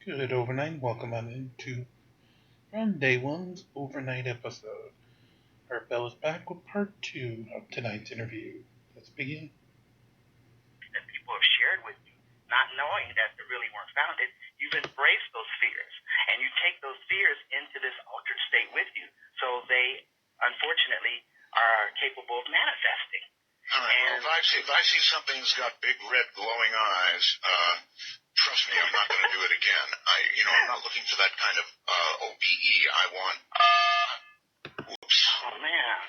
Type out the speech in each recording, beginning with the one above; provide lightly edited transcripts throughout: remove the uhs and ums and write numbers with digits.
Good overnight. Welcome on into from day one's overnight episode. Our bell is back with part two of tonight's interview. Let's begin. That people have shared with you, not knowing that they really weren't founded, you've embraced those fears, and you take those fears into this altered state with you, so they, unfortunately, are capable of manifesting. All right. Well, if I see something that's got big red glowing eyes, trust me, I'm not going to do it again. I'm not looking for that kind of OBE. I want. Oops. Oh man.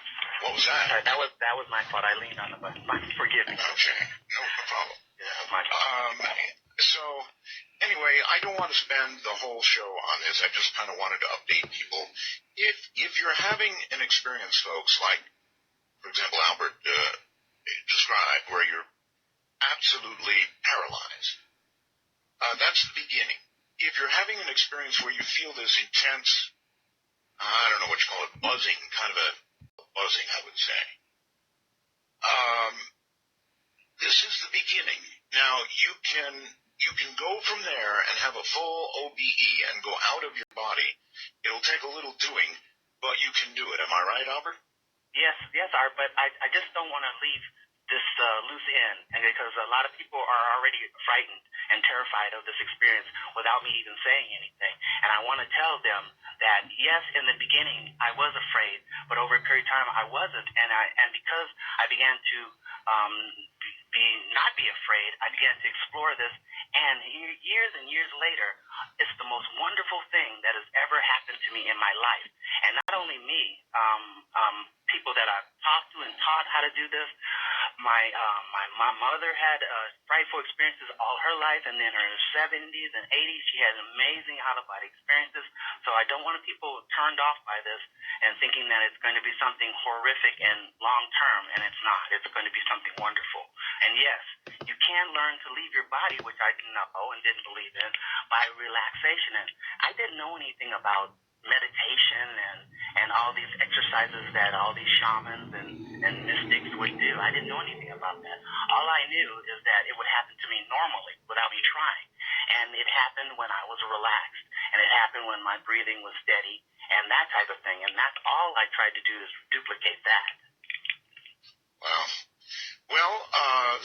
What was that? Sorry, that was my fault. I leaned on the button. Forgive me. Okay. No problem. Yeah, that was my fault. So, anyway, I don't want to spend the whole show on this. I just kind of wanted to update people. If you're having an experience, folks, like, for example, Albert described, where you're absolutely paralyzed, that's the beginning. If you're having an experience where you feel this intense, I don't know what you call it, buzzing, kind of a buzzing, I would say. This is the beginning. Now, you can go from there and have a full OBE and go out of your body. It'll take a little doing, but you can do it. Am I right, Albert? Yes, Art, but I just don't want to leave this loose end, and because a lot of people are already frightened and terrified of this experience without me even saying anything. And I want to tell them that, yes, in the beginning I was afraid, but over a period of time I wasn't, and because I began to not be afraid, I began to explore this, and years and years later, it's the most wonderful thing that has ever happened to me in my life. And not only me, people that I've talked to and taught how to do this. My mother had frightful experiences all her life, and then her 70s and 80s, she had amazing out-of-body experiences. So I don't want people turned off by this and thinking that it's going to be something horrific and long-term, and it's not. It's going to be something wonderful. And yes, you can learn to leave your body, which I didn't know and didn't believe in, by relaxation. And I didn't know anything about meditation and all these exercises that all these shamans and mystics would do. I didn't know anything about that. All I knew is that it would happen to me normally without me trying. And it happened when I was relaxed. And it happened when my breathing was steady and that type of thing. And that's all I tried to do is duplicate that. Wow. Well,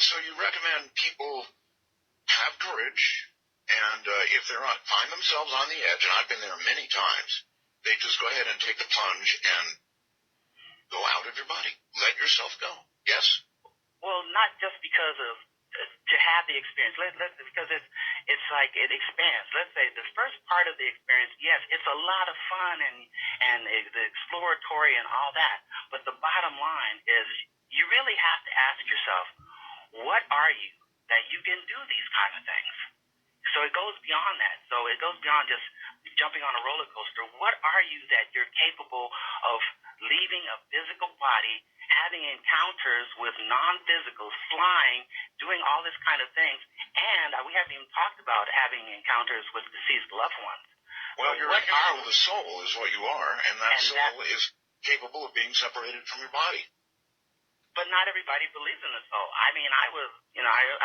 so you recommend people have courage, and if they're find themselves on the edge, and I've been there many times, they just go ahead and take the plunge and go out of your body. Let yourself go. Yes? Well, not just because of to have the experience, because it's like it expands. Let's say the first part of the experience, yes, it's a lot of fun and the exploratory and all that, but the bottom line is you really have to ask yourself, what are you that you can do these kind of things? So it goes beyond that. So it goes beyond just jumping on a roller coaster. What are you that you're capable of leaving a physical body, having encounters with non-physicals, flying, doing all this kind of things, and we haven't even talked about having encounters with deceased loved ones. Well, you're a the soul is what you are, and that soul is capable of being separated from your body. But not everybody believes in the soul. I mean, I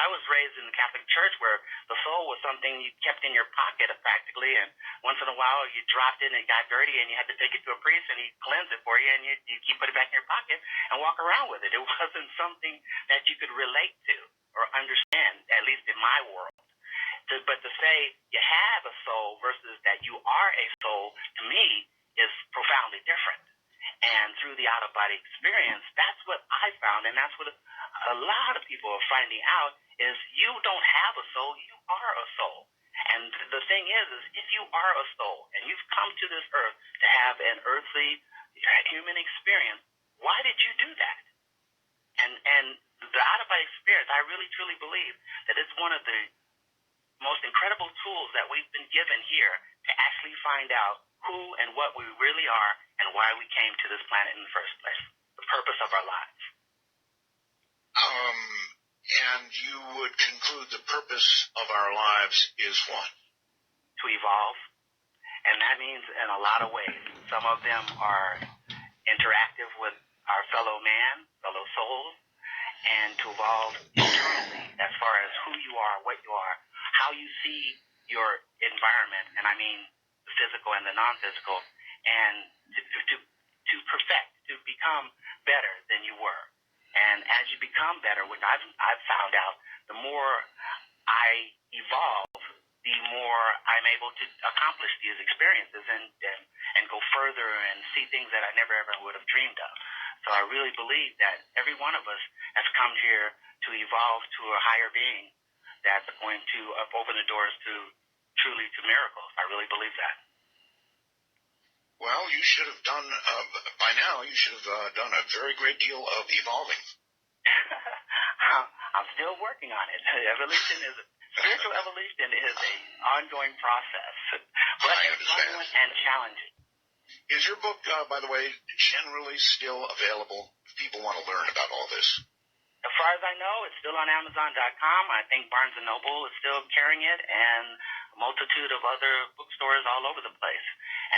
was raised in the Catholic Church where the soul was something you kept in your pocket practically, and once in a while you dropped it and it got dirty and you had to take it to a priest and he cleansed it for you, and you keep put it back in your pocket and walk around with it. It wasn't something that you could relate to or understand, at least in my world. But to say you have a soul versus that you are a soul, to me, is profoundly different. And through the out-of-body experience, that's what I found, and that's what a lot of people are finding out, is you don't have a soul, you are a soul. And the thing is if you are a soul, and you've come to this earth to have an earthly human experience, why did you do that? And the out-of-body experience, I really, truly believe that it's one of the most incredible tools that we've been given here to actually find out who and what we really are and why we came to this planet in the first place, the purpose of our lives. And you would conclude the purpose of our lives is what? To evolve. And that means in a lot of ways. Some of them are interactive with our fellow man, fellow souls, and to evolve internally as far as who you are, what you are, how you see your environment, and I mean the physical and the non-physical, and to perfect, to become better than you were. And as you become better, which I've found out, the more I evolve, the more I'm able to accomplish these experiences and go further and see things that I never ever would have dreamed of. So I really believe that every one of us has come here to evolve to a higher being that's going to open the doors to truly to miracles. I really believe that. Well, you should have done, by now, you should have done a very great deal of evolving. I'm still working on it. Spiritual evolution is an ongoing process, but it's fun and challenging. Is your book, by the way, generally still available if people want to learn about all this? As far as I know, it's still on Amazon.com. I think Barnes & Noble is still carrying it, and a multitude of other bookstores all over the place.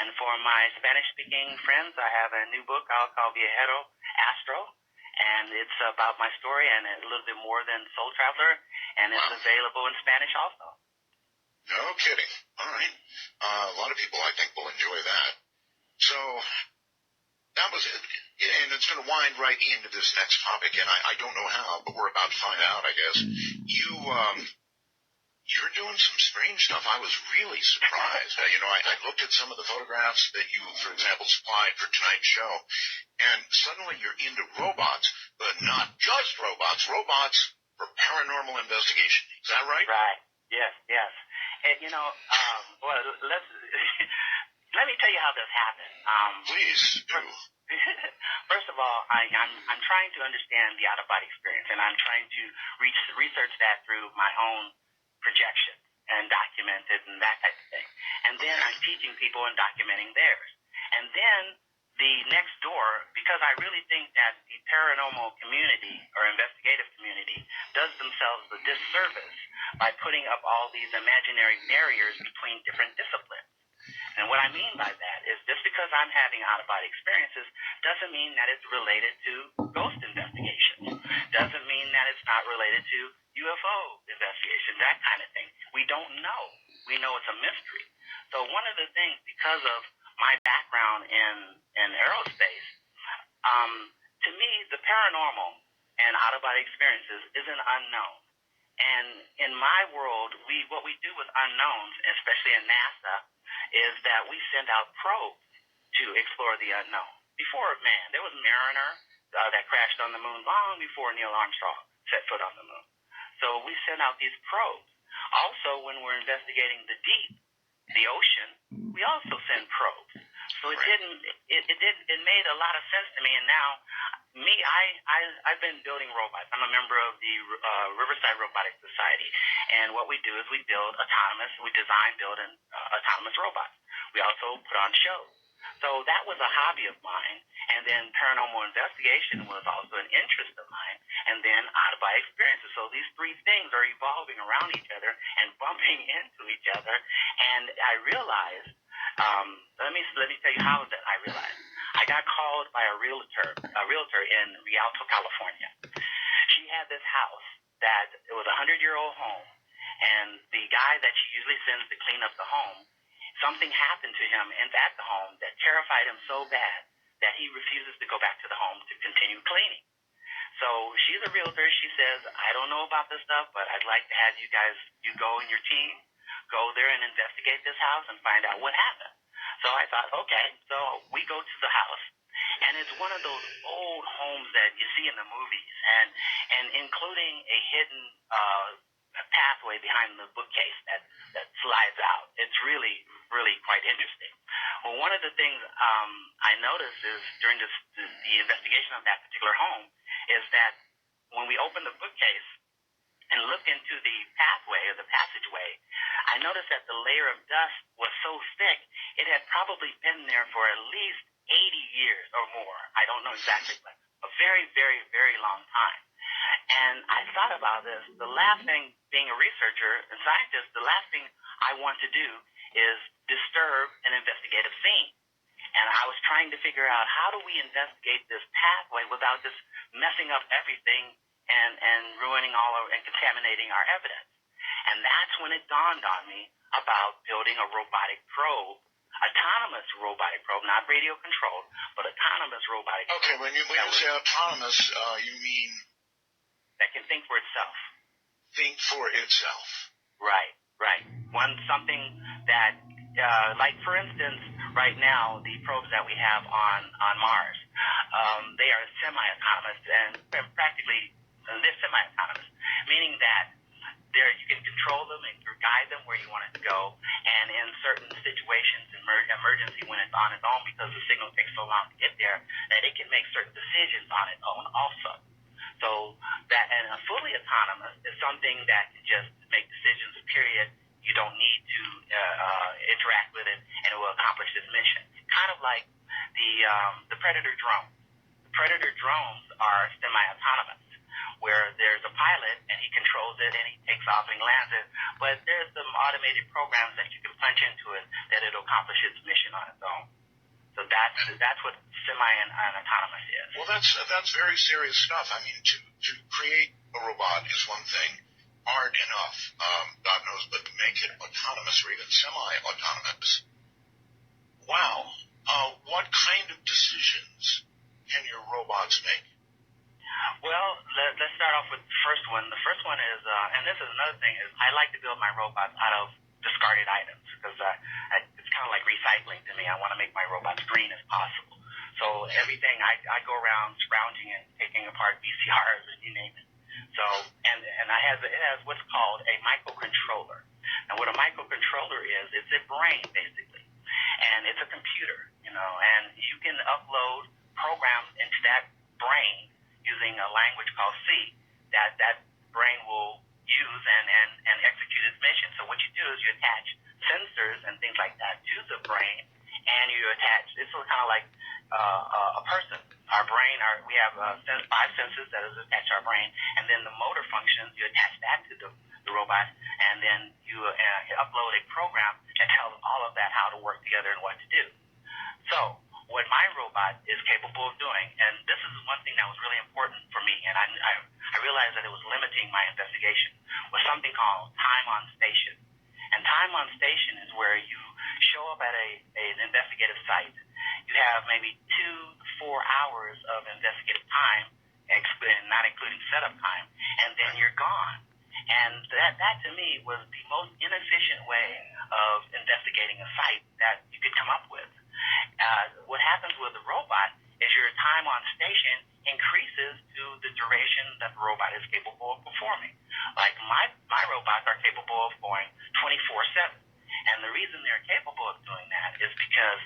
And for my Spanish-speaking friends, I have a new book I'll call Viajero Astro, and it's about my story and a little bit more than Soul Traveler, and it's available in Spanish also. No kidding. All right. A lot of people, I think, will enjoy that. So that was it. And it's going to wind right into this next topic, and I don't know how, but we're about to find out, I guess. You're doing some strange stuff. I was really surprised. I looked at some of the photographs that you, for example, supplied for tonight's show, and suddenly you're into robots, but not just robots for paranormal investigation. Is that right? Right. Yes. And, well, let me tell you how this happened. Please do. First of all, I'm trying to understand the out-of-body experience, and I'm trying to research that through my own projections and document it and that type of thing. And then I'm teaching people and documenting theirs. And then the next door, because I really think that the paranormal community or investigative community does themselves a disservice by putting up all these imaginary barriers between different disciplines. And what I mean by that is just because I'm having out-of-body experiences doesn't mean that it's related to ghost investigations. Doesn't mean that it's not related to UFO investigation, that kind of thing. We don't know. We know it's a mystery. So one of the things, because of my background in aerospace, to me, the paranormal and out-of-body experiences is an unknown. And in my world, what we do with unknowns, especially in NASA, is that we send out probes to explore the unknown. Before man, there was Mariner that crashed on the moon long before Neil Armstrong set foot on the moon. So we send out these probes. Also, when we're investigating the deep, the ocean, we also send probes. So it made a lot of sense to me. And now, I've been building robots. I'm a member of the Riverside Robotics Society. And what we do is we design, build autonomous robots. We also put on shows. So that was a hobby of mine. And then paranormal investigation was also an interest of mine. And then out-of-body experiences. So these three things are evolving around each other and bumping into each other. And I realized, let me tell you how that I realized. I got called by a realtor in Rialto, California. She had this house that it was a 100-year-old home. And the guy that she usually sends to clean up the home, something happened to him at the home that terrified him so bad that he refuses to go back to the home to continue cleaning. So she's a realtor. She says, I don't know about this stuff, but I'd like to have you go and your team, go there and investigate this house and find out what happened. So I thought, okay. So we go to the house, and it's one of those old homes that you see in the movies, and including a hidden pathway behind the bookcase that slides out. It's really, really quite interesting. Well, one of the things I noticed is during the investigation of that particular home is that when we opened the bookcase and looked into the pathway or the passageway, I noticed that the layer of dust was so thick it had probably been there for at least 80 years or more. I don't know exactly, but a very, very, very long time. And I thought about this. The last thing, being a researcher and scientist, the last thing I want to do is disturb an investigative scene. And I was trying to figure out, how do we investigate this pathway without just messing up everything and ruining and contaminating our evidence? And that's when it dawned on me about building a robotic probe, autonomous robotic probe, not radio controlled, but autonomous robotic probe. Okay, when you say autonomous, you mean that can think for itself. Think for itself. Right. Something that, like for instance, right now the probes that we have on Mars, they are semi-autonomous and practically they're semi-autonomous, meaning that you can control them and guide them where you want it to go. And in certain situations, emergency when it's on its own, because the signal takes so long to get there, that it can make certain decisions on its own also. So that, and a fully autonomous is something that can just make decisions, period. You don't need to interact with it, and it will accomplish this mission. Kind of like the Predator drone. The Predator drones are semi-autonomous, where there's a pilot and he controls it and he takes off and lands it, but there's some automated programs that you can punch into it that it'll accomplish its mission on its own. So that's what semi and autonomous is. Well, that's very serious stuff. I mean, to create a robot is one thing, hard enough, God knows, but to make it autonomous or even semi-autonomous, wow. What kind of decisions can your robots make? Well, let's start off with the first one. The first one is, and this is another thing, is I like to build my robots out of discarded items because it's kind of like recycling to me. I want to make my robots green as possible. So everything, I go around scrounging and taking apart VCRs and you name it. So, and it has what's called a microcontroller. And what a microcontroller is, it's a brain basically. And it's a computer, and you can upload programs into that brain using a language called C that brain will use and execute its mission. So what you do is you attach sensors and things like that to the brain, and you attach, it's kind of like a person. Our brain, we have 5 senses that is attached to our brain, and then the motor functions, you attach that to the robot, and then you upload a program that tells all of that how to work together and what to do. So what my robot is capable of doing, and this is one thing that was really important for me, and I realized that it was limiting my investigation, was something called time on station. And time on station is where you show up at an investigative site. You have maybe 2 to 4 hours of investigative time, not including setup time, and then you're gone. And that to me was the most inefficient way of investigating a site that you could come up with. What happens with the robot is your time on station increases to the duration that the robot is capable of performing. Like my robots are capable of going 24/7. And the reason they're capable of doing that is because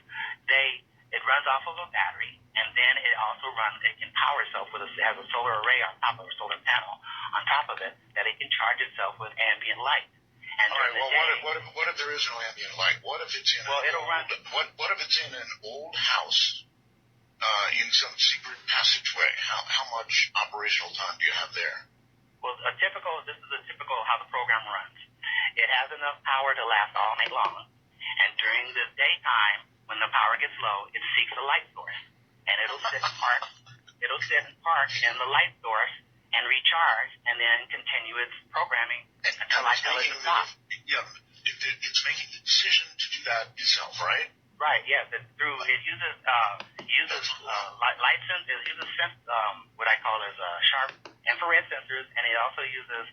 it runs off of a battery, and then it also it can power itself it has a solar array on top of a solar panel on top of it that it can charge itself with ambient light. And all right, well, what if there is no ambient light? What if it's in what if it's in an old house in some secret passageway? How much operational time do you have there? Well, this is a typical how the program runs. It has enough power to last all night long, and during the daytime, when the power gets low, it seeks a light source, and it'll sit and park in the light source and recharge, and then continue its programming until I tell it to stop. Yeah, it's making the decision to do that itself, right? Right. Yes. It uses light sensors. It uses what I call as sharp infrared sensors, and it also uses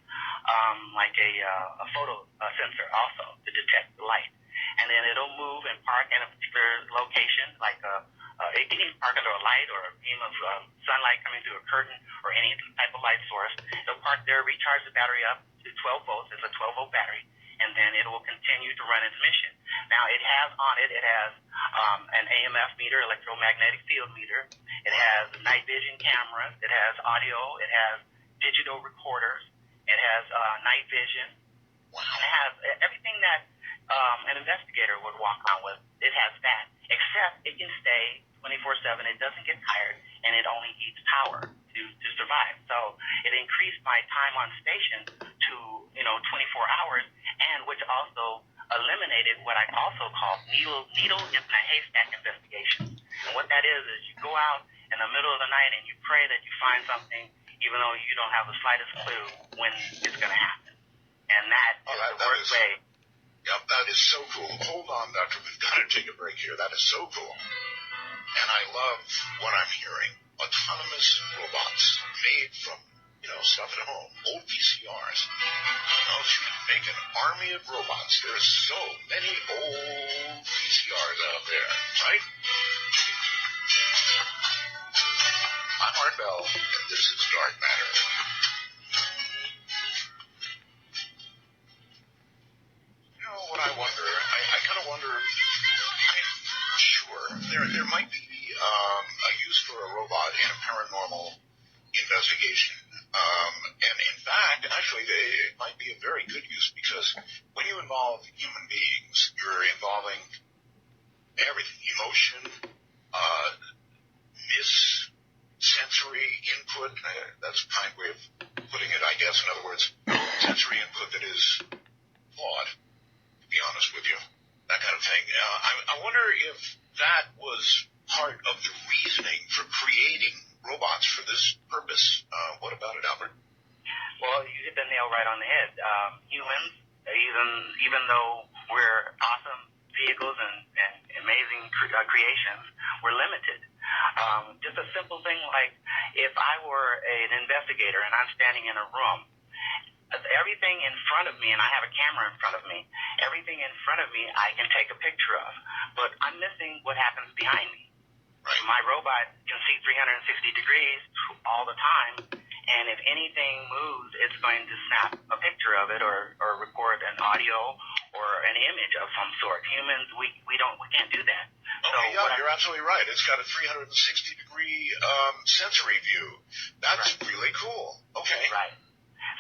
like a photo sensor also to detect the light. And then it'll move and park in a particular location, like it can even park under a light or a beam of sunlight coming through a curtain or any type of light source. It'll park there, recharge the battery up to 12 volts. It's a 12-volt battery, and then it will continue to run its mission. Now, it has an AMF meter, electromagnetic field meter. It has night vision cameras. It has audio. It has digital recorders. It has night vision. It has everything that an investigator would walk around with. It has that, except it can stay 24/7. It doesn't get tired, and it only eats power to survive. So it increased my time on station to 24 hours, and which also eliminated what I also call needle in a haystack investigation. And what that is you go out in the middle of the night and you pray that you find something, even though you don't have the slightest clue when it's going to happen. And that is the worst way. Yep, that is so cool. Hold on, Doctor. We've got to take a break here. That is so cool. And I love what I'm hearing. Autonomous robots made from, stuff at home. Old VCRs. If you make an army of robots, there's so many old VCRs out there, right? I'm Art Bell, and this is Dark Matter. What I wonder, I kind of wonder, sure, there might be a use for a robot in a paranormal investigation. And in fact, actually, it might be a very good use because when you involve human beings, you're involving everything, emotion, sensory input. That's a kind way of putting it, I guess. In other words, sensory input that is flawed, to be honest with you, that kind of thing. I wonder if that was part of the reasoning for creating robots for this purpose. What about it, Albert? Well, you hit the nail right on the head. Humans, even though we're awesome vehicles and amazing creations, we're limited. Just a simple thing like if I were an investigator and I'm standing in a room, everything in front of me, and I have a camera in front of me, everything in front of me I can take a picture of, but I'm missing what happens behind me. Right. My robot can see 360 degrees all the time, and if anything moves, it's going to snap a picture of it or record an audio or an image of some sort. Humans, we can't do that. Okay, so you're absolutely right. It's got a 360-degree sensory view. That's right. Really cool. Okay. Right.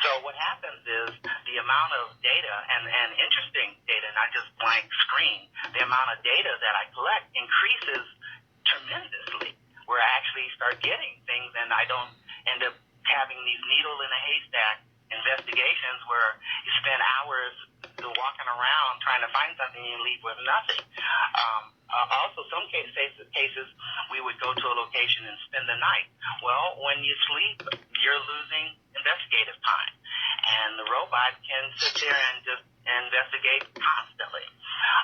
So what happens is the amount of data and interesting data, not just blank screen, the amount of data that I collect increases tremendously, where I actually start getting things and I don't end up having these needle in a haystack investigations where you spend hours walking around trying to find something and you leave with nothing. Also, some cases we would go to a location and spend the night. Well, when you sleep, you're losing investigative time, and the robot can sit there and just investigate constantly.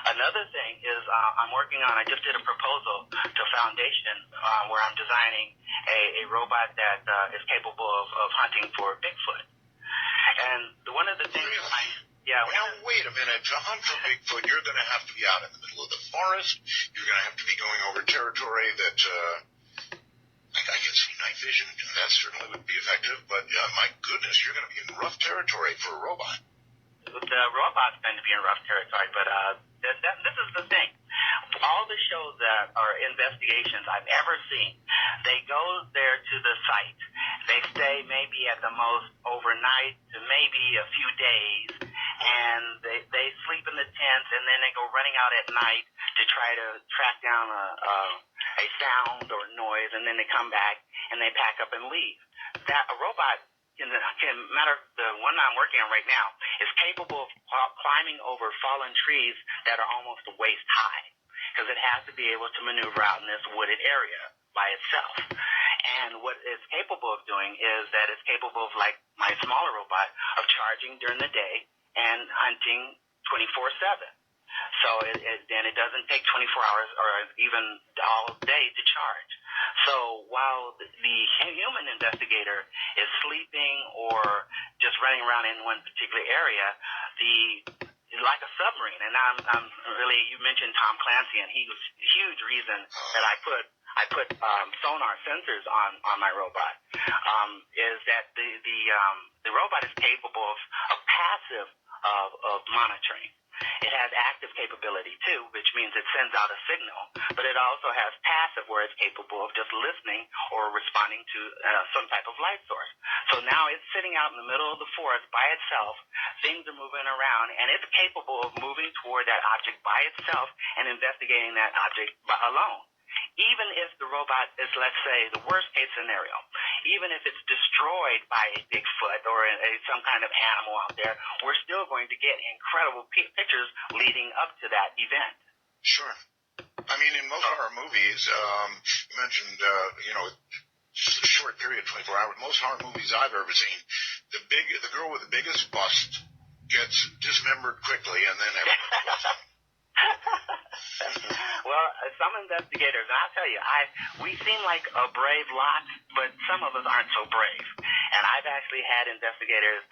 Another thing is I just did a proposal to a foundation where I'm designing a robot that is capable of hunting for Bigfoot. And one of the things Now, wait a minute. To hunt for Bigfoot, you're going to have to be out in the middle of the forest. You're going to have to be going over territory that I can see night vision, and that certainly would be effective. But my goodness, you're going to be in rough territory for a robot. The robots tend to be in rough territory, but this is the thing. All the shows that are investigations I've ever seen, they go there to the site. They stay maybe at the most overnight to maybe a few days, and they sleep in the tents, and then they go running out at night to try to track down a sound or noise, and then they come back and they pack up and leave. That a robot the one I'm working on right now is capable of climbing over fallen trees that are almost waist high, because it has to be able to maneuver out in this wooded area by itself. And what it's capable of doing is that it's capable of, like my smaller robot, of charging during the day and hunting 24/7. So it doesn't take 24 hours or even all day to charge. So while the human investigator is sleeping or just running around in one particular area, like a submarine. And I'm really, you mentioned Tom Clancy, and he was a huge reason that I put sonar sensors on my robot. Is that the robot is capable of passive of monitoring. It has active capability too, which means it sends out a signal, but it also has passive where it's capable of just listening or responding to some type of light source. So now it's sitting out in the middle of the forest by itself, things are moving around, and it's capable of moving toward that object by itself and investigating that object alone. Even if the robot is, let's say, the worst case scenario, even if it's destroyed by a Bigfoot or some kind of animal out there, we're still going to get incredible pictures leading up to that event. Sure. I mean, in most horror movies, you mentioned, short period, 24 hours, most horror movies I've ever seen, the girl with the biggest bust gets dismembered quickly, and then everyone goes on. Well, some investigators, and I'll tell you, we seem like a brave lot, but some of us aren't so brave. And I've actually had investigators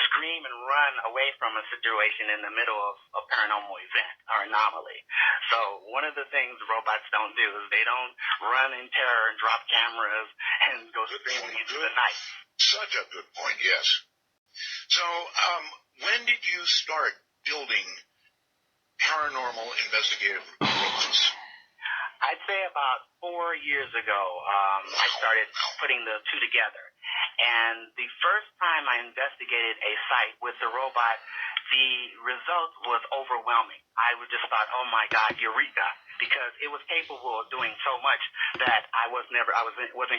scream and run away from a situation in the middle of a paranormal event or anomaly. So one of the things robots don't do is they don't run in terror and drop cameras and go screaming into the night. Such a good point, yes. So when did you start building paranormal investigative robots? I'd say about 4 years ago, I started putting the two together. And the first time I investigated a site with the robot, the result was overwhelming. I just thought, oh my God, eureka, because it was capable of doing so much that I wasn't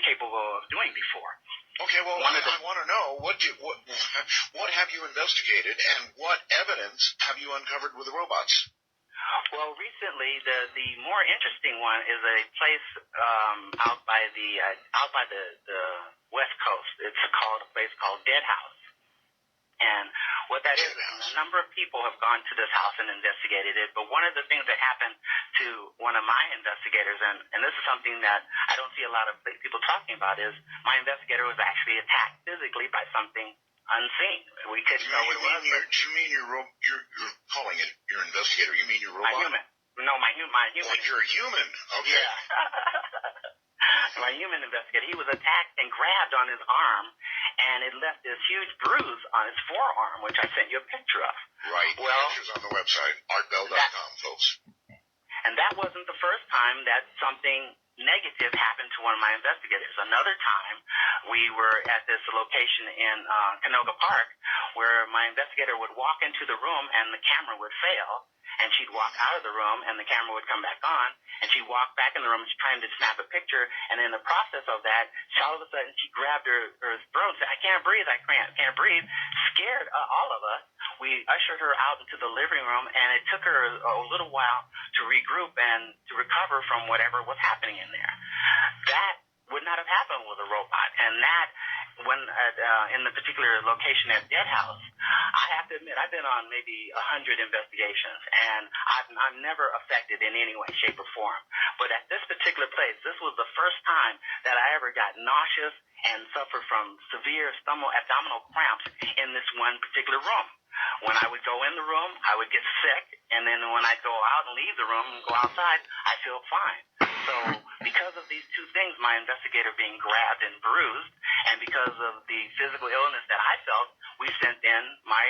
capable of doing before. Okay, well, I want to know what have you investigated, and what evidence have you uncovered with the robots? Well, recently the more interesting one is a place out by the West Coast. It's a place called Dead House. And what that is, a number of people have gone to this house and investigated it. But one of the things that happened to one of my investigators, and this is something that I don't see a lot of people talking about, is my investigator was actually attacked physically by something unseen. We couldn't know what it was. Do you mean you're calling it your investigator? You mean your robot? My human. No, my human. Oh, you're a human. Okay. Yeah. My human investigator, he was attacked and grabbed on his arm, and it left this huge bruise on his forearm, which I sent you a picture of. Right. Well, pictures on the website, artbell.com, folks. And that wasn't the first time that something negative happened to one of my investigators. Another time, we were at this location in Canoga Park, where my investigator would walk into the room and the camera would fail, and she'd walk out of the room and the camera would come back on, and she'd walk back in the room trying to snap a picture, and in the process of that, all of a sudden she grabbed her throat and said, I can't breathe, I can't breathe. Scared all of us, we ushered her out into the living room, and it took her a little while to regroup and to recover from whatever was happening in there. That would not have happened with a robot, and that when in the particular location at Dead House, I have to admit I've been on maybe 100 investigations, and I'm never affected in any way, shape, or form. But at this particular place, this was the first time that I ever got nauseous and suffered from severe abdominal cramps in this one particular room. When I would go in the room, I would get sick, and then when I go out and leave the room and go outside, I feel fine. So because of these two things, my investigator being grabbed and bruised, and because of the physical illness that I felt, we sent in my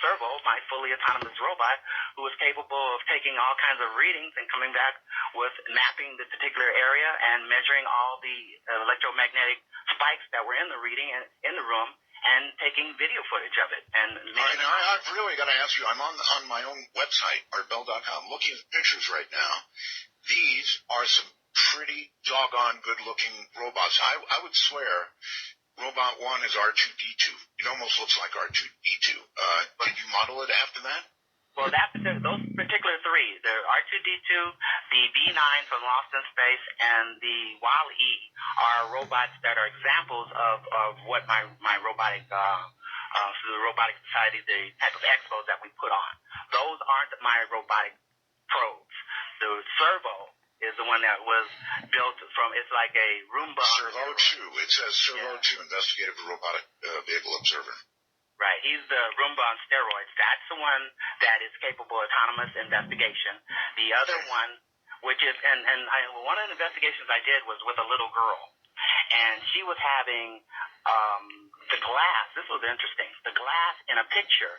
servo, my fully autonomous robot, who was capable of taking all kinds of readings and coming back with mapping the particular area and measuring all the electromagnetic spikes that were in the reading and in the room, and taking video footage of it. And all right, now I've really got to ask you, I'm on my own website, artbell.com, looking at the pictures right now. These are some pretty doggone good-looking robots. I would swear Robot 1 is R2-D2. It almost looks like R2-D2. Did you model it after that? Well, those particular three, the R2-D2, the B9 from Lost in Space, and the WAL-E are robots that are examples of what my robotic, the Robotic Society, the type of expos that we put on. Those aren't my robotic probes. The servo is the one that was built from, it's like a Roomba. Servo 2. It says Servo 2, Investigative Robotic Vehicle Observer. Right. He's the Roomba on steroids. That's the one that is capable of autonomous investigation. The other one, which is, one of the investigations I did was with a little girl. And she was having the glass. This was interesting. The glass in a picture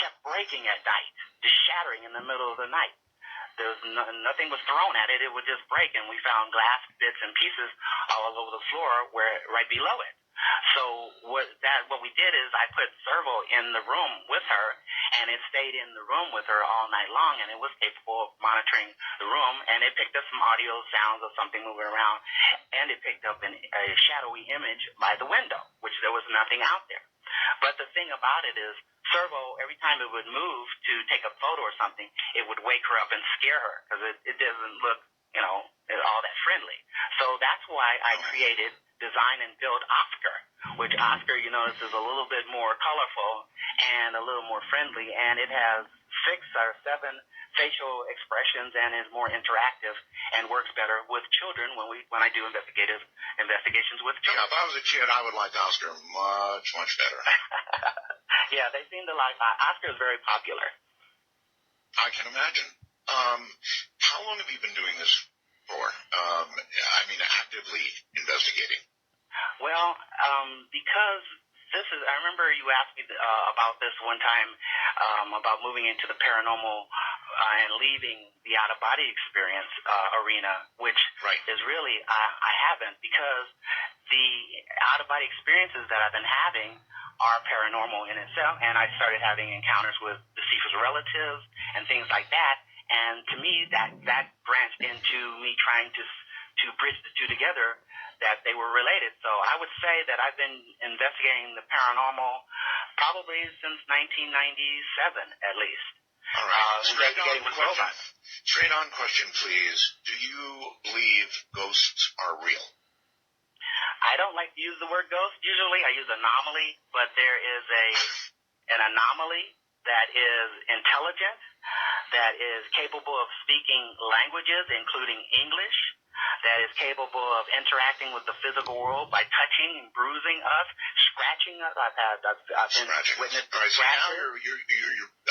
kept breaking at night, just shattering in the middle of the night. There was nothing was thrown at it. It would just break, and we found glass bits and pieces all over the floor right below it. So what we did is I put servo in the room with her, and it stayed in the room with her all night long, and it was capable of monitoring the room, and it picked up some audio sounds of something moving around, and it picked up a shadowy image by the window, which there was nothing out there. But the thing about it is, servo, every time it would move to take a photo or something, it would wake her up and scare her, because it doesn't look, all that friendly. So that's why I created, designed, and built Oscar, which Oscar, you notice, is a little bit more colorful, and a little more friendly, and it has 6 or 7 facial expressions and is more interactive and works better with children when I do investigations with children. Yeah, if I was a kid, I would like Oscar much, much better. Yeah, they seem to like Oscar is very popular. I can imagine. How long have you been doing this for? Actively investigating. Well, because I remember you asked me about this one time, about moving into the paranormal and leaving the out-of-body experience arena, which is really, I haven't, because the out-of-body experiences that I've been having are paranormal in itself, and I started having encounters with deceased relatives and things like that, and to me, that branched into me trying to bridge the two together, that they were related. So I would say that I've been investigating the paranormal probably since 1997, at least. All right. Straight on question, please. Do you believe ghosts are real? I don't like to use the word ghost. Usually I use anomaly, but there is an anomaly that is intelligent, that is capable of speaking languages, including English, that is capable of interacting with the physical world by touching and bruising us, scratching us. I've been witness to scratching. All right, so now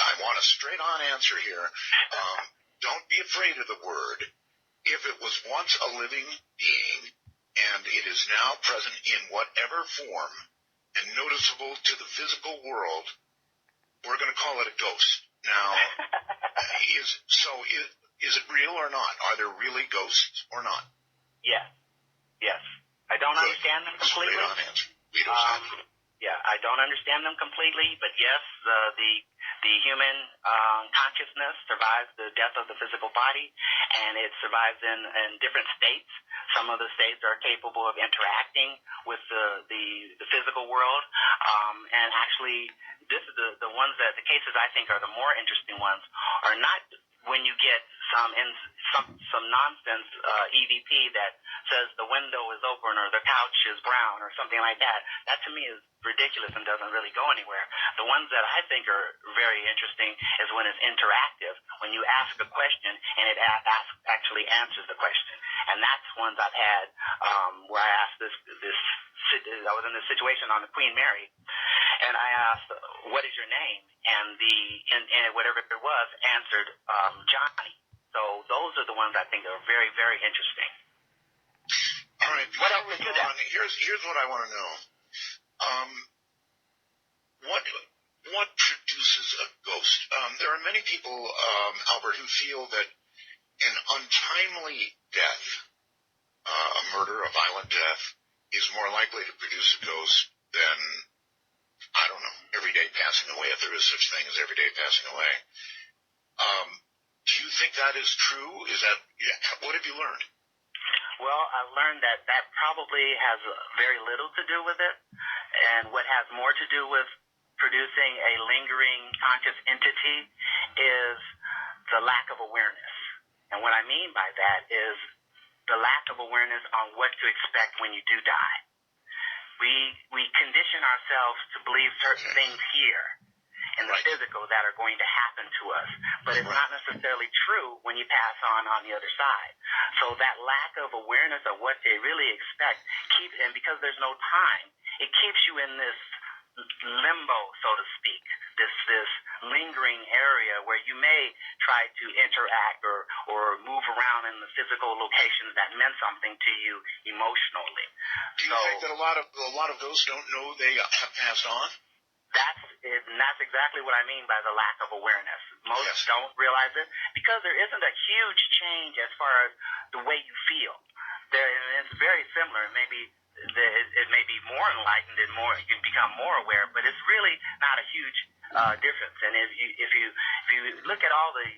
I want a straight-on answer here. Don't be afraid of the word. If it was once a living being, and it is now present in whatever form and noticeable to the physical world, we're going to call it a ghost. Now, is it real or not? Are there really ghosts or not? Yes. I don't understand them completely. Straight on answer. Yeah, I don't understand them completely, but yes, the human consciousness survives the death of the physical body, and it survives in different states. Some of the states are capable of interacting with the physical world, and actually, this is the ones that the cases I think are the more interesting ones are not when you get some nonsense EVP that says the window is open or the couch is brown or something like that. That to me is ridiculous and doesn't really go anywhere. The ones that I think are very interesting is when it's interactive, when you ask a question and it actually answers the question. And that's ones I've had where I asked this. I was in this situation on the Queen Mary, and I asked, "What is your name?" And whatever it was answered Johnny. So those are the ones I think are very, very interesting. All right. What else is that? Here's what I want to know. What produces a ghost? There are many people, Albert, who feel that an untimely death, a murder, a violent death, is more likely to produce a ghost than, I don't know, every day passing away, if there is such thing as every day passing away. Do you think that is true? What have you learned? Well, I've learned that probably has very little to do with it, and what has more to do with producing a lingering conscious entity is the lack of awareness. And what I mean by that is the lack of awareness on what to expect when you do die. We condition ourselves to believe certain things here in the physical that are going to happen to us, but it's not necessarily true when you pass on the other side. So that lack of awareness of what they really expect and because there's no time, it keeps you in this limbo, so to speak, this lingering area where you may try to interact or move around in the physical locations that meant something to you emotionally. Do you think that a lot of those don't know they have passed on? That's it, and that's exactly what I mean by the lack of awareness. Most don't realize it because there isn't a huge change as far as the way you feel. It's very similar. It may be more enlightened and you can become more aware, but it's really not a huge difference. And if you look at all the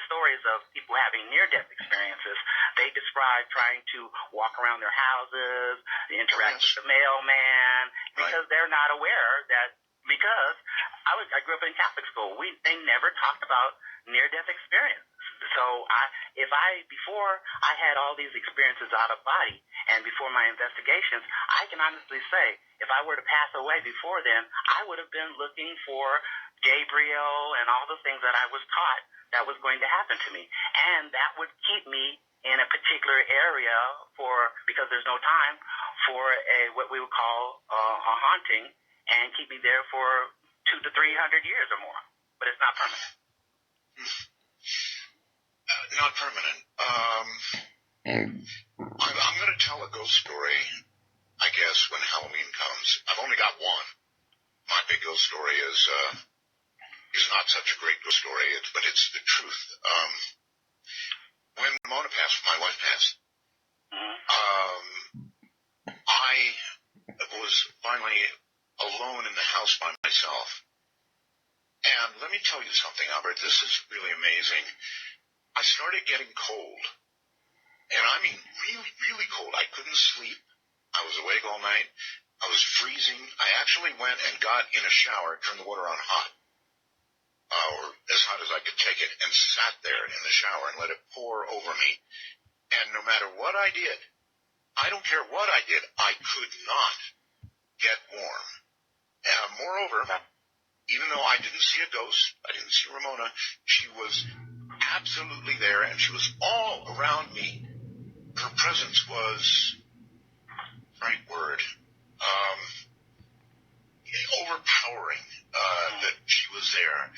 stories of people having near-death experiences, they describe trying to walk around their houses, interact with the mailman, because they're not aware that. Because I grew up in Catholic school, they never talked about near-death experiences. So before I had all these experiences out of body and before my investigations, I can honestly say if I were to pass away before then, I would have been looking for Gabriel and all the things that I was taught that was going to happen to me. And that would keep me in a particular area because there's no time for what we would call a haunting, and keep me there for 200 to 300 years or more. But it's not permanent. Not permanent. I'm going to tell a ghost story, I guess, when Halloween comes. I've only got one. My big ghost story is not such a great ghost story, but it's the truth. When Mona passed, my wife passed, I was finally alone in the house by myself. And let me tell you something, Albert, this is really amazing. I started getting cold. And I mean really, really cold. I couldn't sleep. I was awake all night. I was freezing. I actually went and got in a shower, turned the water on hot, or as hot as I could take it, and sat there in the shower and let it pour over me. And no matter what I did, I don't care what I did, I could not get warm. Moreover, even though I didn't see a ghost, I didn't see Ramona, she was absolutely there, and she was all around me. Her presence was, right word, overpowering, that she was there.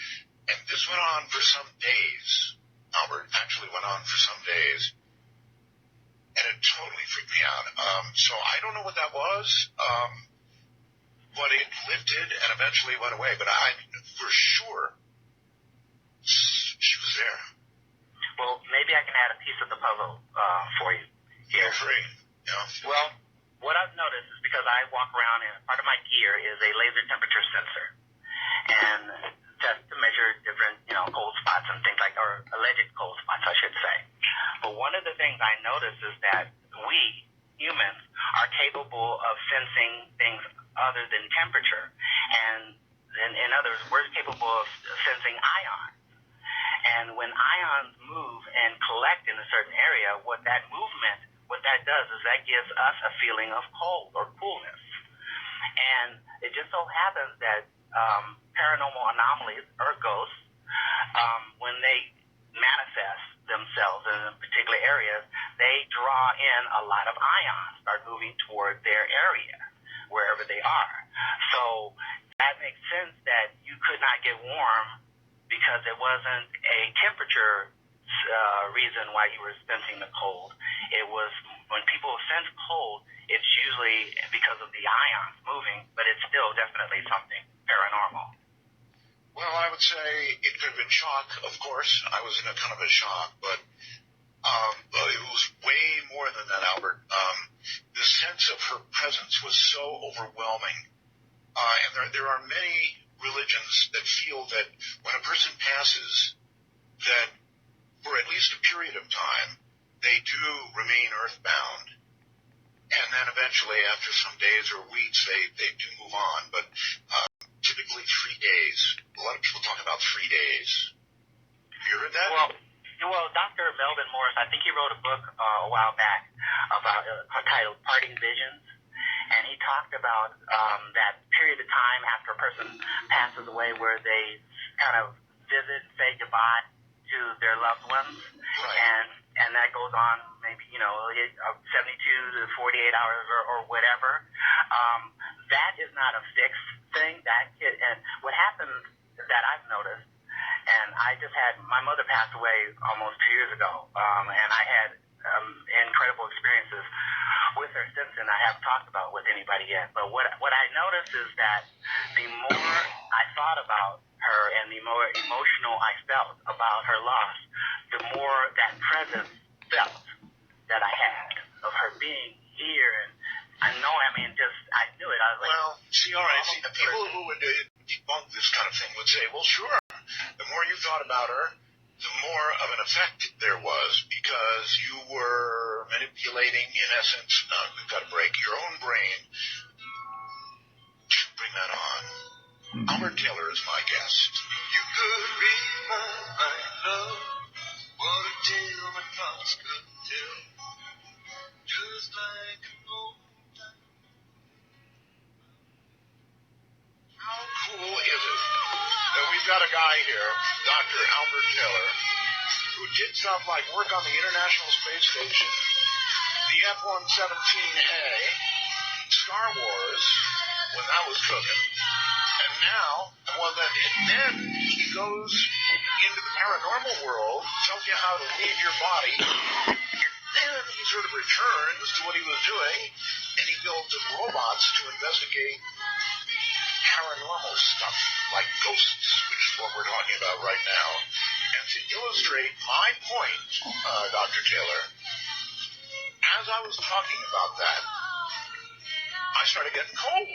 And this went on for some days, Albert, actually went on for some days. And it totally freaked me out. So I don't know what that was, but it lifted and eventually went away. But for sure, she was there. Well, maybe I can add a piece of the puzzle for you here. Feel free. Yeah. Well, what I've noticed is because I walk around and part of my gear is a laser temperature sensor, and to measure different, cold spots and things like, or alleged cold spots, I should say. But one of the things I notice is that we humans are capable of sensing things other than temperature, and in other words, we're capable of sensing ions. And when ions move and collect in a certain area, what that does is that gives us a feeling of cold or coolness. And it just so happens that paranormal anomalies or ghosts, when they manifest themselves in particular areas, they draw in a lot of ions, start moving toward their area, wherever they are. So that makes sense that you could not get warm because it wasn't a temperature reason why you were sensing the cold. It was when people sense cold, it's usually because of the ions moving, but it's still definitely something paranormal. Well, I would say it could have been shock, of course. I was in a kind of a shock, but it was way more than that, Albert. The sense of her presence was so overwhelming. And there are many religions that feel that when a person passes, that for at least a period of time, they do remain earthbound. And then eventually, after some days or weeks, they do move on. But typically 3 days. A lot of people talk about 3 days. Have you heard that? Well, Dr. Melvin Morris, I think he wrote a book a while back about titled Parting Visions. And he talked about that period of time after a person passes away where they kind of visit and say goodbye to their loved ones. Right. And that goes on maybe, 72 to 48 hours or whatever. That is not a fixed thing. And what happens is that I've noticed, and I just had, my mother passed away almost 2 years ago, and I had incredible experiences with her since then. I haven't talked about with anybody yet. But what I noticed is that the more I thought about her and the more emotional I felt about her loss, the more that presence felt that I had of her being here. And I knew it. I was like, well, see, all right. See, the people who would debunk this kind of thing would say, well, sure, the more you thought about her, the more of an effect there was, because you were manipulating, in essence, we've got to break your own brain. Bring that on. Albert Taylor is my guest. You could read my love. What got a guy here, Dr. Albert Taylor, who did stuff like work on the International Space Station, the F-117A, Star Wars, when that was cooking, and then he goes into the paranormal world, tells you how to leave your body, then he sort of returns to what he was doing, and he builds robots to investigate paranormal stuff, like ghosts, which is what we're talking about right now. And to illustrate my point, Dr. Taylor, as I was talking about that, I started getting cold.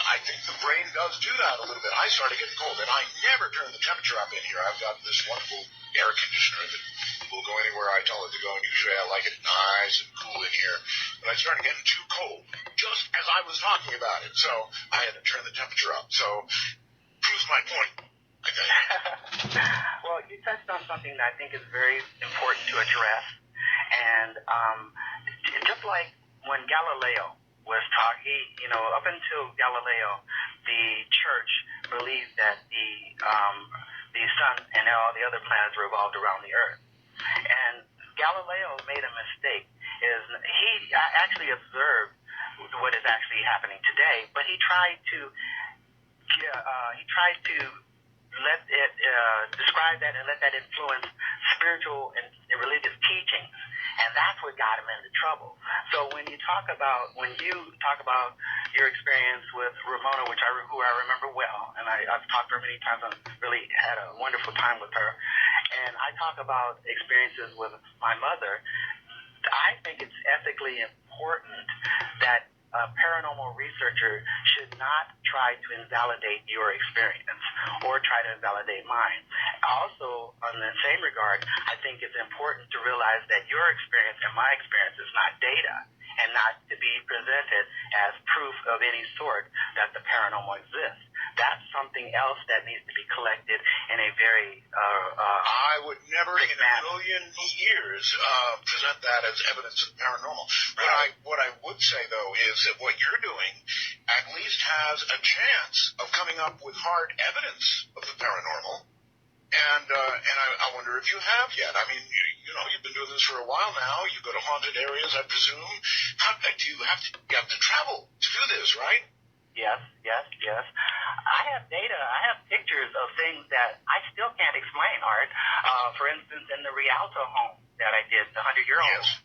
I think the brain does do that a little bit. I started getting cold, and I never turn the temperature up in here. I've got this wonderful air conditioner that will go anywhere I tell it to go, and usually I like it nice and cool in here. But I started getting too cold just as I was talking about it, so I had to turn the temperature up. So, proves my point, I think. Well, you touched on something that I think is very important to address, and just like when Galileo was taught, up until Galileo, the church believed that the sun and all the other planets revolved around the earth. And Galileo made a mistake. He actually observed what is actually happening today, but he tried to let it describe that and let that influence spiritual and religious teachings, and that's what got him into trouble. So when you talk about your experience with Ramona, who I remember well, and I've talked to her many times, and really had a wonderful time with her, and I talk about experiences with my mother, I think it's ethically important that a paranormal researcher should not try to invalidate your experience or try to invalidate mine. Also, on the same regard, I think it's important to realize that your experience and my experience is not data and not to be presented as proof of any sort that the paranormal exists. That's something else that needs to be collected in a very I would never in a million years present that as evidence of paranormal. What I would say, though, is that what you're doing at least has a chance of coming up with hard evidence of the paranormal. And I wonder if you have yet. I mean, you've been doing this for a while now. You go to haunted areas, I presume. You have to travel to do this, right? Yes. I have data. I have pictures of things that I still can't explain, Art. For instance, in the Rialto home that I did, the 100-year-old. Yes.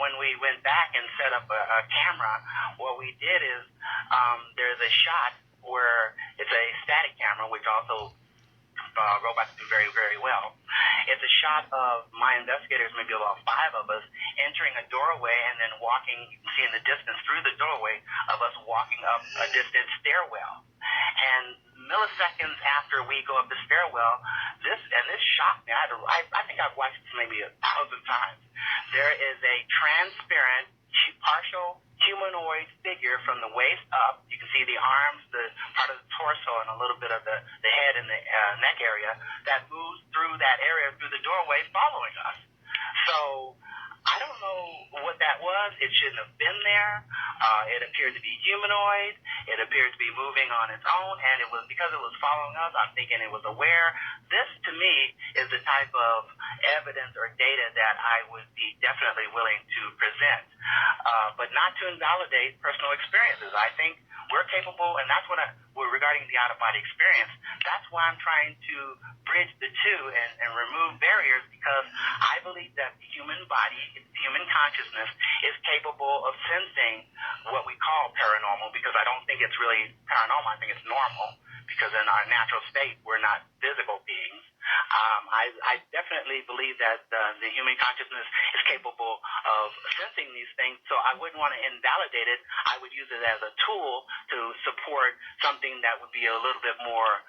When we went back and set up a camera, what we did is there's a shot where it's a static camera, which also robots do very, very well. It's a shot of my investigators, maybe about 5 of us, entering a doorway and then walking, you can see in the distance through the doorway of us walking up a distant stairwell. And milliseconds after we go up the stairwell, this shocked me. I think I've watched this maybe 1,000 times. There is a transparent, partial humanoid figure from the waist up. You can see the arms, the part of the torso, and a little bit of the head and the neck area that moves through that area, through the doorway, following us. So I don't know what that was. It shouldn't have been there. It appeared to be humanoid. It appeared to be moving on its own, and it was because it was following us. I'm thinking it was aware. This, to me, is the type of evidence or data that I would be definitely willing to present, but not to invalidate personal experiences. I think we're capable, and that's what regarding the out-of-body experience, that's why I'm trying to bridge the two and remove barriers, because I believe that the human body, human consciousness, is capable of sensing what we call paranormal, because I don't think it's really paranormal. I think it's normal, because in our natural state, we're not physical beings. I definitely believe that the human consciousness is capable of sensing these things, so I wouldn't want to invalidate it. I would use it as a tool to support something that would be a little bit more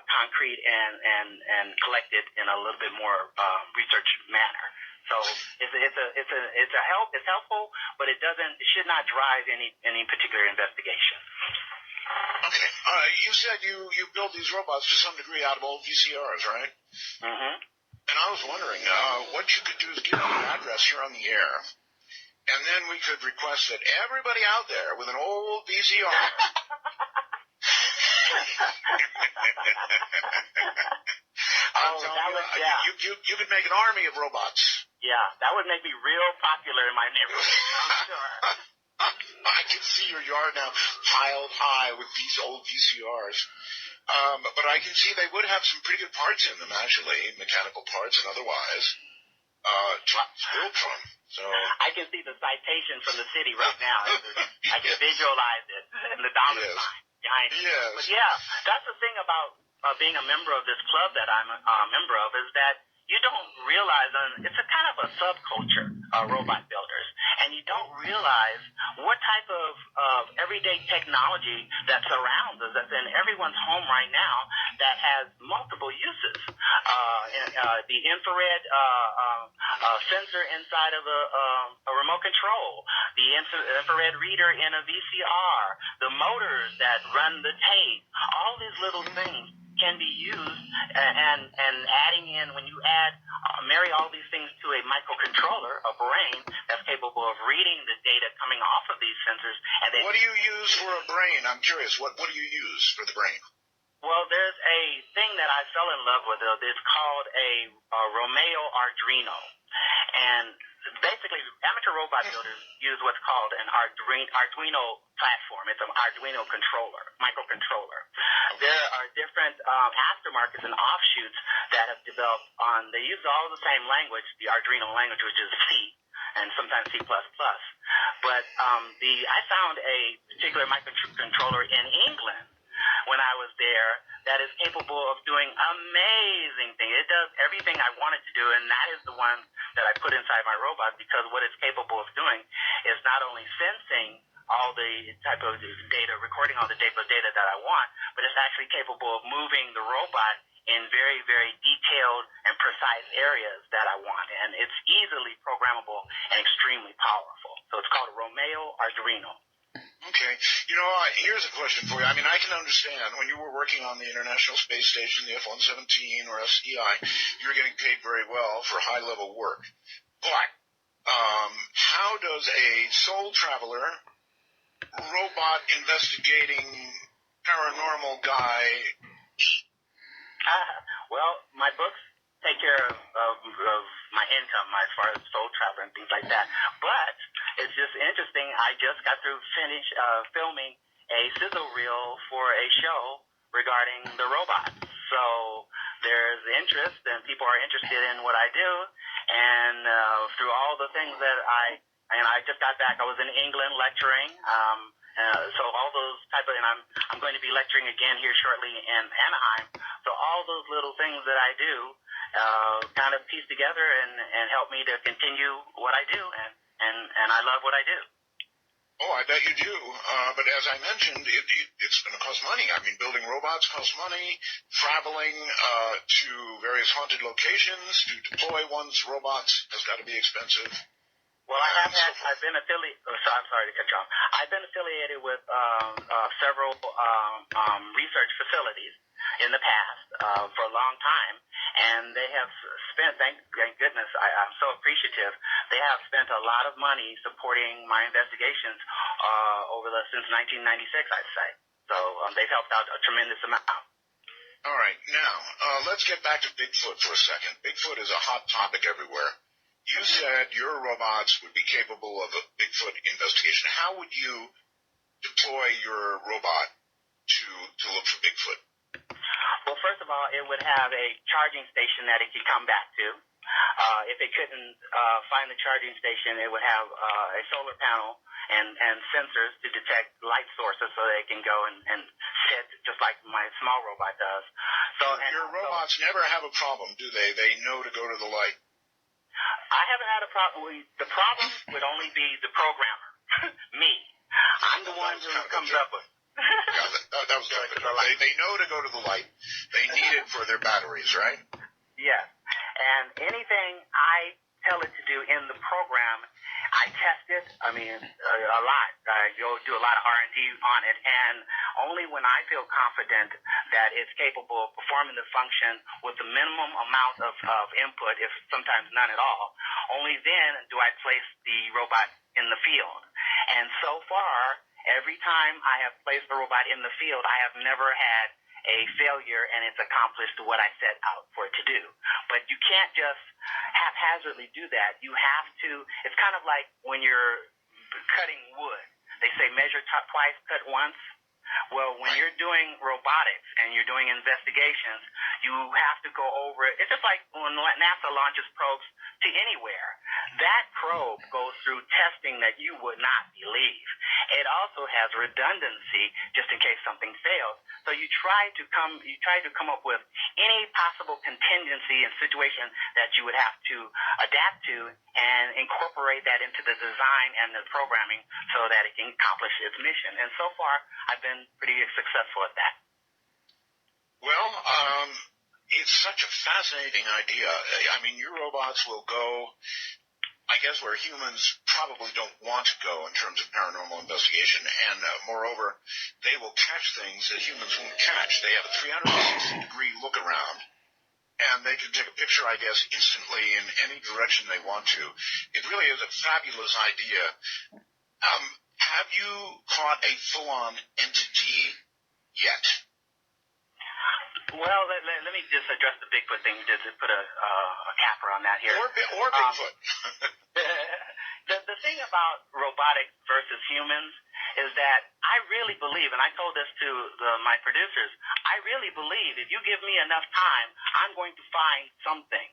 concrete and collected in a little bit more research manner. So it's helpful, but it should not drive any particular investigation. Okay. You said you build these robots to some degree out of old VCRs, right? Mm-hmm. And I was wondering, what you could do is give me your address here on the air, and then we could request that everybody out there with an old VCR I'm telling you, you could make an army of robots. Yeah, that would make me real popular in my neighborhood, I'm sure. I can see your yard now piled high with these old VCRs. But I can see they would have some pretty good parts in them, actually, mechanical parts and otherwise, to build from. So I can see the citation from the city right now. I can visualize it and the dollar sign behind it. Yes. But yeah, that's the thing about being a member of this club that I'm a member of is that you don't realize, it's a kind of a subculture, robot builders, and you don't realize what type of everyday technology that surrounds us, that's in everyone's home right now, that has multiple uses. The infrared sensor inside of a remote control, the infrared reader in a VCR, the motors that run the tape, all these little things can be used, and adding in, when you marry all these things to a microcontroller, a brain that's capable of reading the data coming off of these sensors. And then, what do you use for a brain? I'm curious. What do you use for the brain? Well, there's a thing that I fell in love with. It's called a Romeo Arduino, and basically, amateur robot builders use what's called an Arduino platform. It's an Arduino microcontroller. There are different aftermarkets and offshoots that have developed they use all the same language, the Arduino language, which is C, and sometimes C++. But I found a particular microcontroller in England when I was there that is capable of doing amazing things. It does everything I want it to do, and that is the one that I put inside my robot, because what it's capable of doing is not only sensing all the type of data, recording all the type of data that I want, but it's actually capable of moving the robot in very, very detailed and precise areas that I want. And it's easily programmable and extremely powerful. So it's called Romeo Arduino. Okay. Here's a question for you. I mean, I can understand when you were working on the International Space Station, the F-117 or SEI, you were getting paid very well for high-level work. But how does a soul traveler, robot investigating paranormal guy eat? Well, my books take care of my income as far as soul travel and things like that. But it's just interesting. I just got through filming a sizzle reel for a show regarding the robots. So there's interest, and people are interested in what I do. And through all the things that I just got back. I was in England lecturing. So all those and I'm going to be lecturing again here shortly in Anaheim. So all those little things that I do kind of piece together and help me to continue what I do, and I love what I do. Oh, I bet you do. But as I mentioned, it's going to cost money. I mean, building robots costs money. Traveling to various haunted locations to deploy one's robots has got to be expensive. Well, I've been affiliated. I'm sorry to cut you off. I've been affiliated with several research facilities in the past for a long time, and they have spent. Thank goodness, I'm so appreciative. They have spent a lot of money supporting my investigations since 1996, I'd say. So they've helped out a tremendous amount. All right, now let's get back to Bigfoot for a second. Bigfoot is a hot topic everywhere. You said your robots would be capable of a Bigfoot investigation. How would you deploy your robot to look for Bigfoot? Well, first of all, it would have a charging station that it could come back to. If it couldn't find the charging station, it would have a solar panel and sensors to detect light sources so they can go and sit just like my small robot does. So your robots never have a problem, do they? They know to go to the light. I haven't had a problem. The problem would only be the programmer, me. I'm the one who comes up with. Yeah, that was good. They know to go to the light. They need it for their batteries, right? Yes. And anything I tell it to do in the program, I test it. I mean, a lot. You'll do a lot of R&D on it, and only when I feel confident that it's capable of performing the function with the minimum amount of input, if sometimes none at all, only then do I place the robot in the field. And so far, Every time I have placed a robot in the field, I have never had a failure, and it's accomplished what I set out for it to do. But you can't just haphazardly do that. You have to, it's kind of like when you're cutting wood. They say measure twice, cut once. Well, when you're doing robotics and you're doing investigations, you have to go over it. It's just like when NASA launches probes to anywhere. That probe goes through testing that you would not believe. It also has redundancy just in case something fails. So you try to come up with any possible contingency and situation that you would have to adapt to and incorporate that into the design and the programming so that it can accomplish its mission. And so far, I've been pretty successful at that. Well, it's such a fascinating idea. I mean, your robots will go, I guess, where humans probably don't want to go in terms of paranormal investigation, and moreover, they will catch things that humans won't catch. They have a 360-degree look around, and they can take a picture, I guess, instantly in any direction they want to. It really is a fabulous idea. Have you caught a full-on entity yet? Well, let me just address the Bigfoot thing, just to put a capper on that here. Or Bigfoot. The thing about robotics versus humans is that I really believe, and I told this to my producers, I really believe if you give me enough time, I'm going to find something,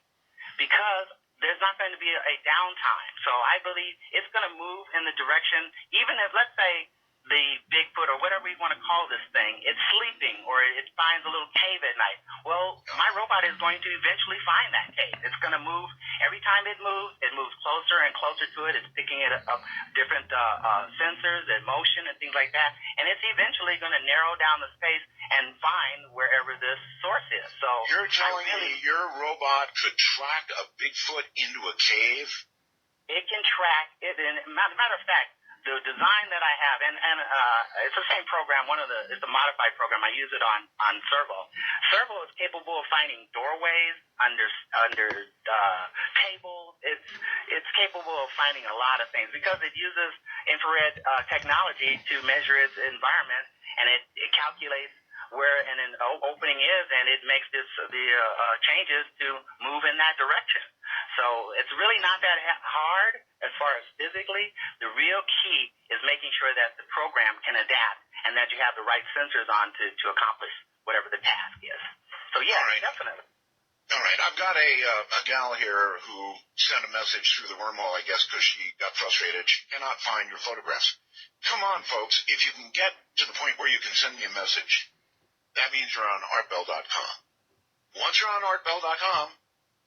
because there's not going to be a downtime. So I believe it's going to move in the direction, even if, let's say, the Bigfoot or whatever you want to call this thing, it's sleeping or it finds a little cave at night. Well, my robot is going to eventually find that cave. It's going to move. Every time it moves closer and closer to it. It's picking it up different sensors and motion and things like that. And it's eventually going to narrow down the space and find wherever this source is. So you're telling me your robot could track a Bigfoot into a cave? It can track it. And matter of fact, the design that I have, and it's the same program. It's a modified program. I use it on Servo. Servo is capable of finding doorways under tables. It's capable of finding a lot of things because it uses infrared technology to measure its environment, and it calculates where an opening is, and it makes the changes to move in that direction. So it's really not that hard as far as physically. The real key is making sure that the program can adapt and that you have the right sensors on to accomplish whatever the task is. So yeah, definitely. All right. I've got a gal here who sent a message through the wormhole, I guess, because she got frustrated. She cannot find your photographs. Come on, folks. If you can get to the point where you can send me a message, that means you're on artbell.com. Once you're on artbell.com,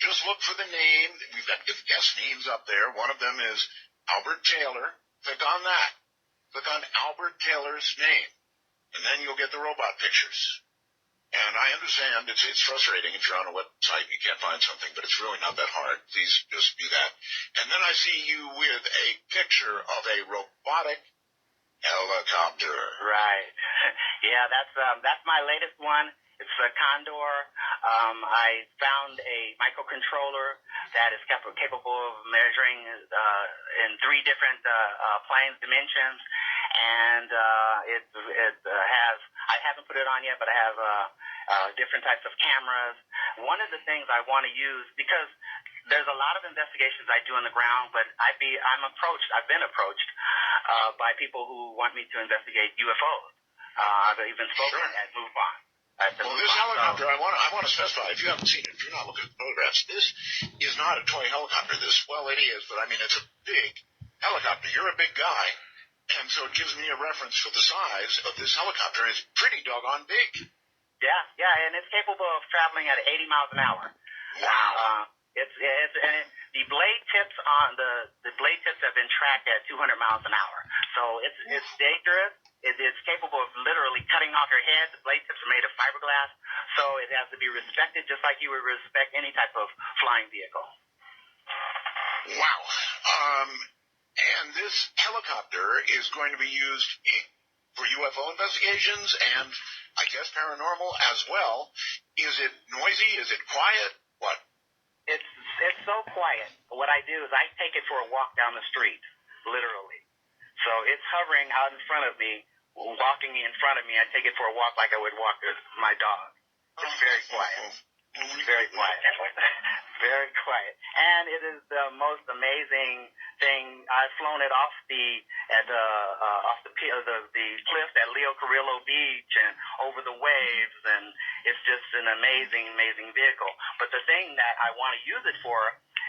just look for the name. We've got guest names up there. One of them is Albert Taylor. Click on that. Click on Albert Taylor's name, and then you'll get the robot pictures. And I understand it's frustrating if you're on a website and you can't find something, but it's really not that hard. Please just do that. And then I see you with a picture of a robotic helicopter. Right. Yeah, that's my latest one. It's a Condor. I found a microcontroller that is capable of measuring in 3 different planes, dimensions, and it has. I haven't put it on yet, but I have different types of cameras. One of the things I want to use, because there's a lot of investigations I do on the ground, but I've been approached by people who want me to investigate UFOs. I've even spoken at MoveOn. Well, this helicopter, I want to specify, if you haven't seen it, if you're not looking at the photographs, this is not a toy helicopter. It is, but I mean, it's a big helicopter. You're a big guy, and so it gives me a reference for the size of this helicopter. It's pretty doggone big. Yeah, and it's capable of traveling at 80 miles an hour. Wow. The blade tips have been tracked at 200 miles an hour. So it's dangerous. It's capable of literally cutting off your head. The blade tips are made of fiberglass, so it has to be respected just like you would respect any type of flying vehicle. Wow. And this helicopter is going to be used for UFO investigations and I guess paranormal as well. Is it noisy? Is it quiet? What? It's so quiet. What I do is I take it for a walk down the street, literally. So it's hovering out in front of me, walking in front of me. I take it for a walk like I would walk my dog. It's very quiet. Very quiet. Very quiet. And it is the most amazing thing. I've flown it off the cliffs at Leo Carrillo Beach and over the waves, and it's just an amazing, amazing vehicle. But the thing that I want to use it for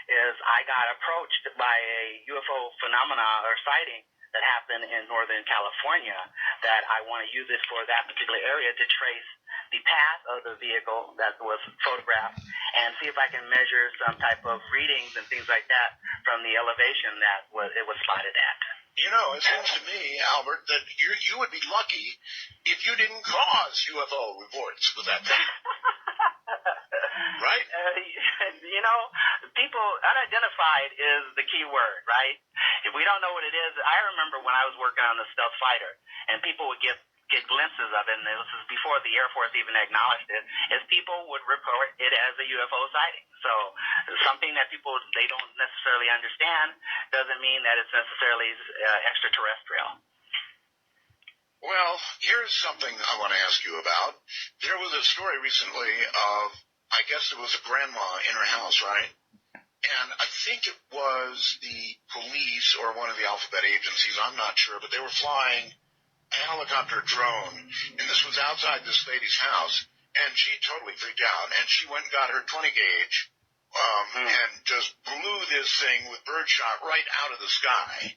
is I got approached by a UFO phenomena or sighting that happened in Northern California that I want to use it for that particular area to trace the path of the vehicle that was photographed and see if I can measure some type of readings and things like that from the elevation that it was spotted at. You know, it seems to me, Albert, that you would be lucky if you didn't cause UFO reports with that thing. Right? You know, people, unidentified is the key word, right? If we don't know what it is, I remember when I was working on the stealth fighter, and people would get glimpses of it, and this is before the Air Force even acknowledged it, is people would report it as a UFO sighting. So something that they don't necessarily understand doesn't mean that it's necessarily extraterrestrial. Well, here's something I want to ask you about. There was a story recently of, I guess it was a grandma in her house, right? And I think it was the police or one of the alphabet agencies, I'm not sure, but they were flying a helicopter drone, and this was outside this lady's house, and she totally freaked out, and she went and got her 20 gauge and just blew this thing with birdshot right out of the sky.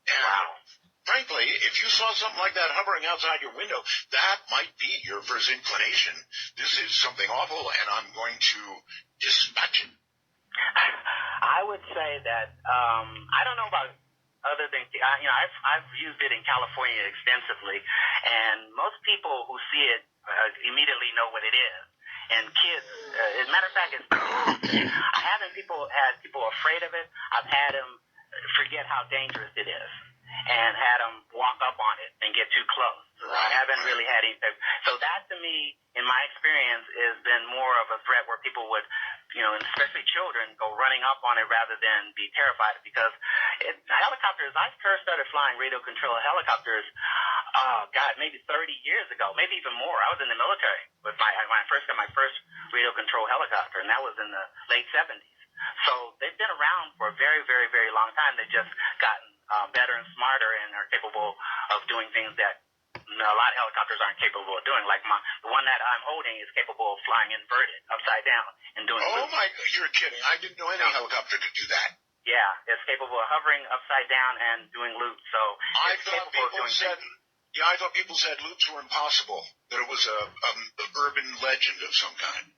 And wow. Frankly, if you saw something like that hovering outside your window, that might be your first inclination. This is something awful, and I'm going to dispatch it. I would say that I don't know about other things. I've used it in California extensively, and most people who see it immediately know what it is. And kids, as a matter of fact, I haven't had people afraid of it. I've had them forget how dangerous it is, and had them walk up on it and get too close. I haven't really had anything. So that, to me, in my experience, has been more of a threat where people would, especially children, go running up on it rather than be terrified. Because helicopters, I first started flying radio-controlled helicopters, maybe 30 years ago, maybe even more. I was in the military when I first got my first radio-controlled helicopter, and that was in the late 70s. So they've been around for a very, very, very long time. They've just gotten better and smarter and are capable of doing things that a lot of helicopters aren't capable of doing. Like the one that I'm holding is capable of flying inverted, upside down, and doing loops. Oh, my, you're kidding. I didn't know any helicopter could do that. Yeah, it's capable of hovering upside down and doing loops. So I thought people said loops were impossible, that it was a urban legend of some kind.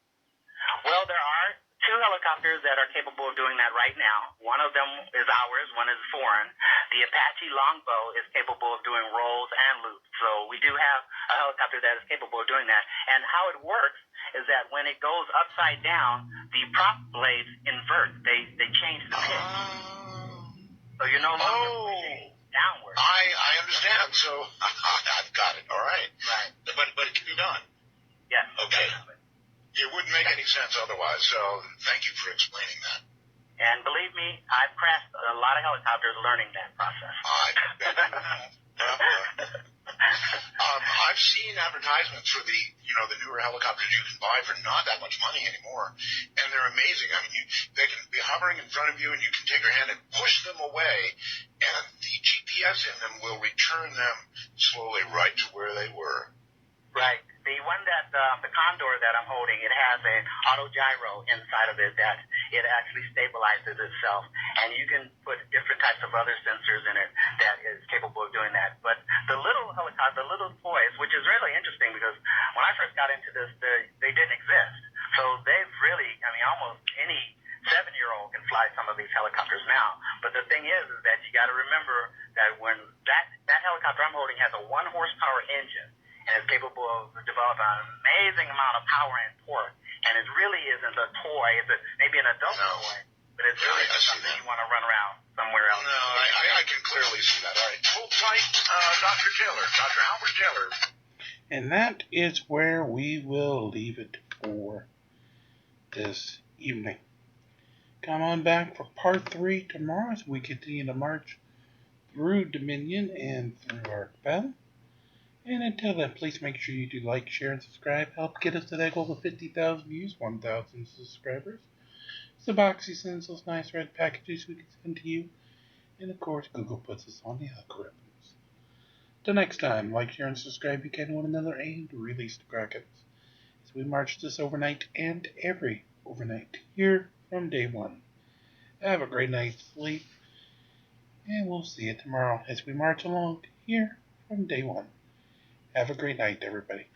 Well, there are two helicopters that are capable of doing that right now. One of them is ours, one is foreign. The Apache Longbow is capable of doing rolls and loops. So we do have a helicopter that is capable of doing that. And how it works is that when it goes upside down, the prop blades invert. They change the pitch. So you're no longer pushing downward. I understand. So I've got it. All right. Right. But it can be done. Yes. Okay. It wouldn't make any sense otherwise, so thank you for explaining that. And believe me, I've crashed a lot of helicopters learning that process. I bet you have. I've seen advertisements for the newer helicopters you can buy for not that much money anymore, and they're amazing. I mean, they can be hovering in front of you, and you can take your hand and push them away, and the GPS in them will return them slowly right to where they were. Right. The one that, the Condor that I'm holding, it has an auto gyro inside of it that it actually stabilizes itself. And you can put different types of other sensors in it that is capable of doing that. But the little helicopter, the little toys, which is really interesting because when I first got into this, they didn't exist. So they've really, almost any 7-year-old can fly some of these helicopters now. But the thing is that you got to remember that when that helicopter I'm holding has a 1-horsepower engine, and is capable of developing an amazing amount of power and torque. And it really isn't a toy. It's maybe an adult toy, but it's really something you want to run around somewhere else. No, I can clearly see that. All right, hold tight, Dr. Taylor, Dr. Albert Taylor. And that is where we will leave it for this evening. Come on back for part 3 tomorrow as we continue to march through Dominion and through Arcbell. And until then, please make sure you do like, share, and subscribe. Help get us to that goal of 50,000 views, 1,000 subscribers. Suboxy sends those nice red packages we can send to you. And of course, Google puts us on the algorithms. Till next time, like, share, and subscribe. You can one another and release the Krakens as we march this overnight and every overnight here from day one. Have a great night's sleep, and we'll see you tomorrow as we march along here from day one. Have a great night, everybody.